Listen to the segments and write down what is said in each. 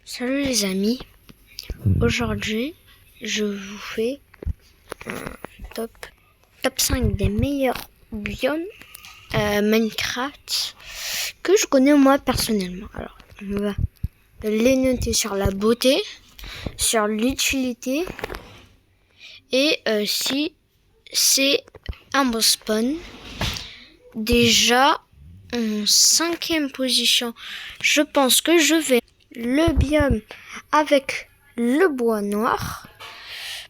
Salut les amis, aujourd'hui je vous fais un top 5 des meilleurs biomes Minecraft que je connais moi personnellement. Alors on va les noter sur la beauté, sur l'utilité et si c'est un bon spawn. Déjà en 5e position, je pense que je vais le biome avec le bois noir,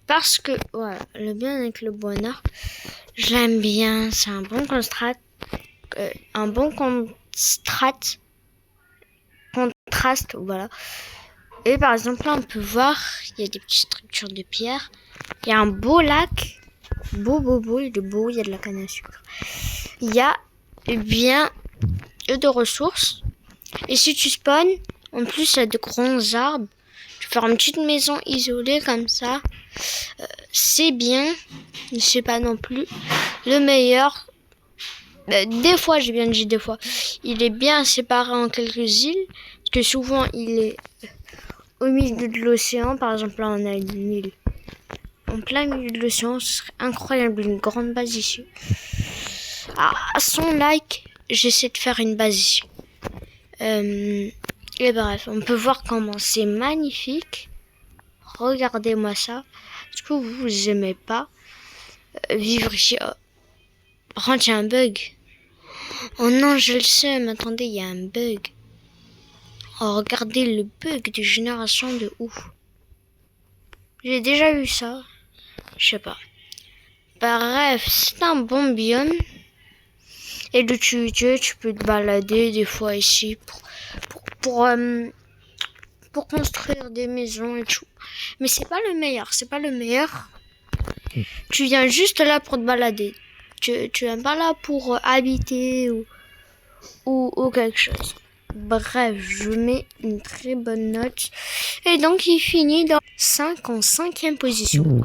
parce que voilà, le biome avec le bois noir, j'aime bien, c'est un bon contraste, voilà. Et par exemple là on peut voir, il y a des petites structures de pierre, il y a un beau lac, il est beau, il y a de la canne à sucre, il y a bien de ressources, et si tu spawns, en plus il y a de grands arbres, tu peux faire une petite maison isolée comme ça, c'est bien, mais c'est pas non plus le meilleur. Des fois, j'ai bien dit des fois, il est bien séparé en quelques îles, parce que souvent il est au milieu de l'océan. Par exemple là on a une île en plein milieu de l'océan, ce serait incroyable, une grande base ici. À son like, j'essaie de faire une base ici. Et bref, on peut voir comment c'est magnifique. Regardez-moi ça. Est-ce que vous aimez pas vivre ici? Par contre, il y a un bug. Oh non, je le sais, mais attendez, il y a un bug. Oh, regardez le bug de génération de ouf. J'ai déjà vu ça. Je sais pas. Bref, c'est un bon biome. Et tu peux te balader des fois ici pour construire des maisons et tout. Mais c'est pas le meilleur. Tu viens juste là pour te balader. Tu viens pas là pour habiter ou quelque chose. Bref, je mets une très bonne note. Et donc, il finit dans 5 en 5e position.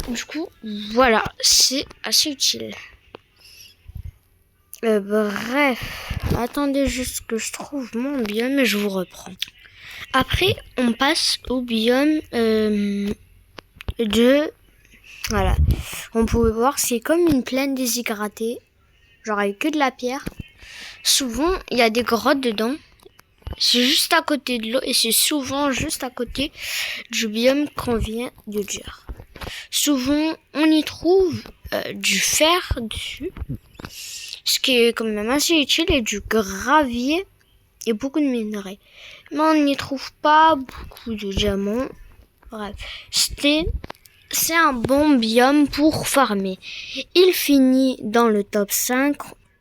Du coup, voilà, c'est assez utile. Bref, attendez juste que je trouve mon biome et je vous reprends. Après, on passe au biome voilà. On pouvait voir, c'est comme une plaine déshydratée, genre avec que de la pierre. Souvent, il y a des grottes dedans. C'est juste à côté de l'eau et c'est souvent juste à côté du biome qu'on vient de dire. Souvent, on y trouve du fer dessus, ce qui est quand même assez utile, et du gravier et beaucoup de minerais. Mais on n'y trouve pas beaucoup de diamants. Bref, c'est un bon biome pour farmer. Il finit dans le top 5,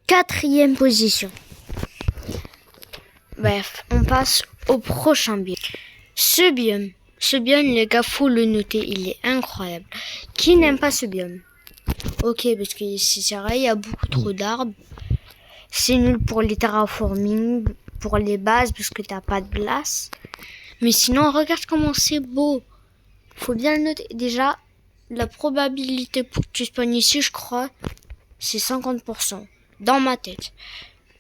4e position. Bref, on passe au prochain biome. Ce biome, les gars, faut le noter, il est incroyable. Qui n'aime pas ce biome? Ok, parce que c'est vrai, il y a beaucoup trop d'arbres. C'est nul pour les terraforming, pour les bases, parce que t'as pas de glace. Mais sinon, regarde comment c'est beau. Faut bien le noter. Déjà, la probabilité pour que tu spawnes ici, je crois, c'est 50%. Dans ma tête.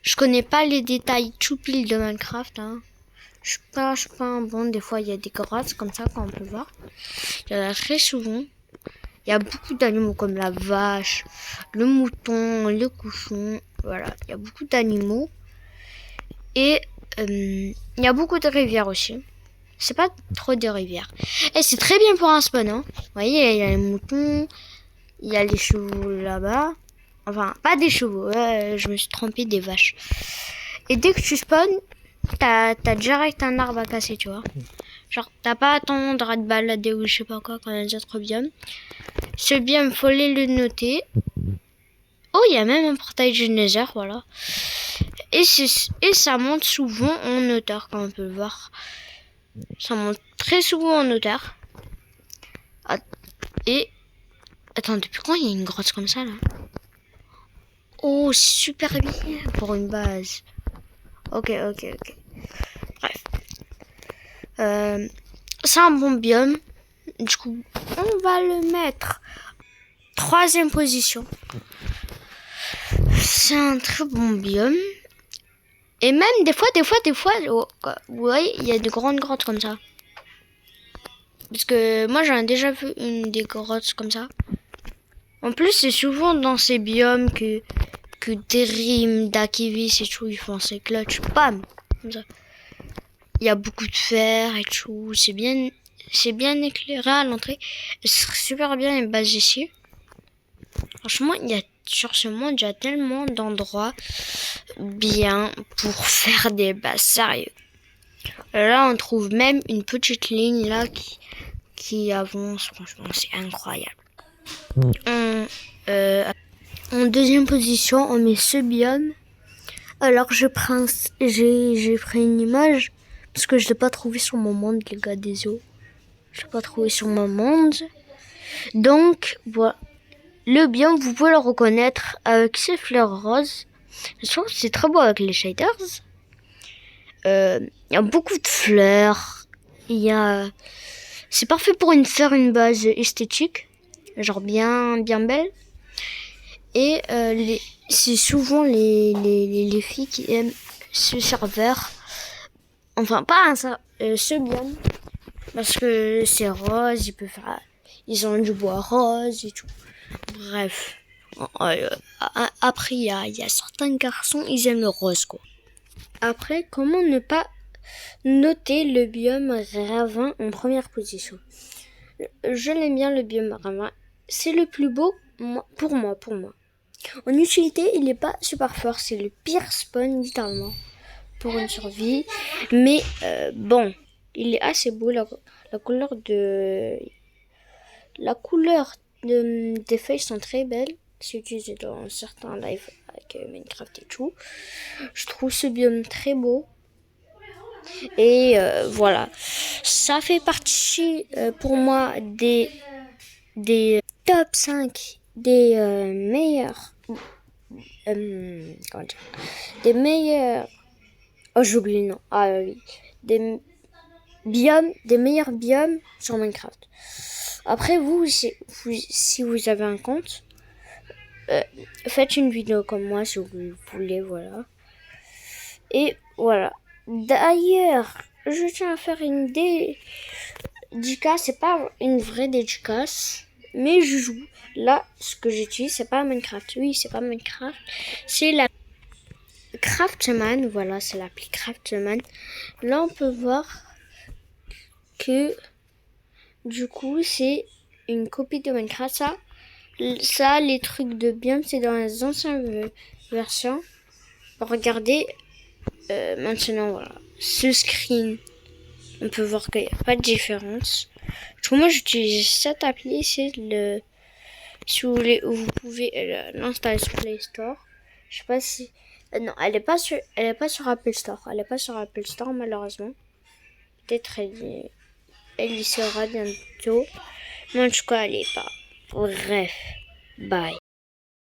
Je connais pas les détails choupil de Minecraft, hein. Je suis pas un bon. Des fois, il y a des grottes comme ça, quand on peut voir. Il y en a très souvent. Il y a beaucoup d'animaux comme la vache, le mouton, le cochon. Voilà, il y a beaucoup d'animaux. Et il y a beaucoup de rivières aussi. C'est pas trop des rivières. Et c'est très bien pour un spawn, hein. Vous voyez, il y a les moutons, il y a les chevaux là-bas. Enfin, pas des chevaux, je me suis trompée, des vaches. Et dès que tu spawns, t'as direct un arbre à casser, tu vois. Genre, t'as pas à attendre à te balader ou je sais pas quoi quand il y a des autres biomes. Ce biome, faut aller le noter. Oh, il y a même un portail du Nether, voilà. Et ça monte souvent en hauteur, comme on peut le voir. Ça monte très souvent en hauteur. Et attends, depuis quand il y a une grotte comme ça là? Oh, super bien pour une base. Ok. Bref. C'est un bon biome. Du coup, on va le mettre 3e position. C'est un très bon biome. Et même des fois, oh, vous voyez, il y a de grandes grottes comme ça. Parce que moi, j'en ai déjà vu une des grottes comme ça. En plus, c'est souvent dans ces biomes que Terim, Dakivis et tout, ils font ces clutches. Bam! Comme ça. Il y a beaucoup de fer et tout. C'est bien éclairé à l'entrée. C'est super bien basé ici. Franchement, il y a sur ce monde, il y a tellement d'endroits bien pour faire des bases, sérieux. Là, on trouve même une petite ligne là qui avance. Franchement, c'est incroyable. En deuxième position, on met ce biome. Alors, j'ai pris une image parce que je l'ai pas trouvé sur mon monde, les gars des eaux. Je l'ai pas trouvé sur mon monde. Donc, voilà. Le biome, vous pouvez le reconnaître avec ses fleurs roses. Je trouve que c'est très beau avec les shaders. Il y a beaucoup de fleurs. C'est parfait pour faire une base esthétique, genre bien belle. Et c'est souvent les filles qui aiment ce serveur. Enfin, pas ce biome, parce que c'est rose. Ils ont du bois rose et tout. Bref. Après, il y a certains garçons, ils aiment le rose, quoi. Après, comment ne pas noter le biome ravin en première position? Je l'aime bien, le biome ravin. C'est le plus beau pour moi. En utilité, il n'est pas super fort. C'est le pire spawn, littéralement, pour une survie. Mais bon, il est assez beau. La couleur des feuilles sont très belles. C'est utilisé dans certains lives avec Minecraft et tout. Je trouve ce biome très beau. Et voilà. Ça fait partie pour moi des top 5 des meilleurs. Comment dire, des meilleurs. Oh, j'oublie le nom. Ah oui. Des meilleurs biomes sur Minecraft. Après, si vous avez un compte, faites une vidéo comme moi si vous voulez, voilà. Et voilà. D'ailleurs, je tiens à faire une dédicace. C'est pas une vraie dédicace, mais je joue. Là, ce que j'utilise, c'est pas Minecraft. Oui, c'est pas Minecraft. C'est la Craftman. Voilà, c'est l'appli Craftman. Là, on peut voir que du coup, c'est une copie de Minecraft. Ça, les trucs de biome, c'est dans les anciennes versions. Regardez, maintenant, voilà. Ce screen, on peut voir qu'il n'y a pas de différence. Moi, j'utilise cette appli, c'est si vous voulez, vous pouvez l'installer sur Play Store. Je sais pas si, non, elle est pas sur Apple Store. Elle est pas sur Apple Store, malheureusement. Peut-être elle y sera bientôt. Mais en tout cas, elle est pas. Bref, bye.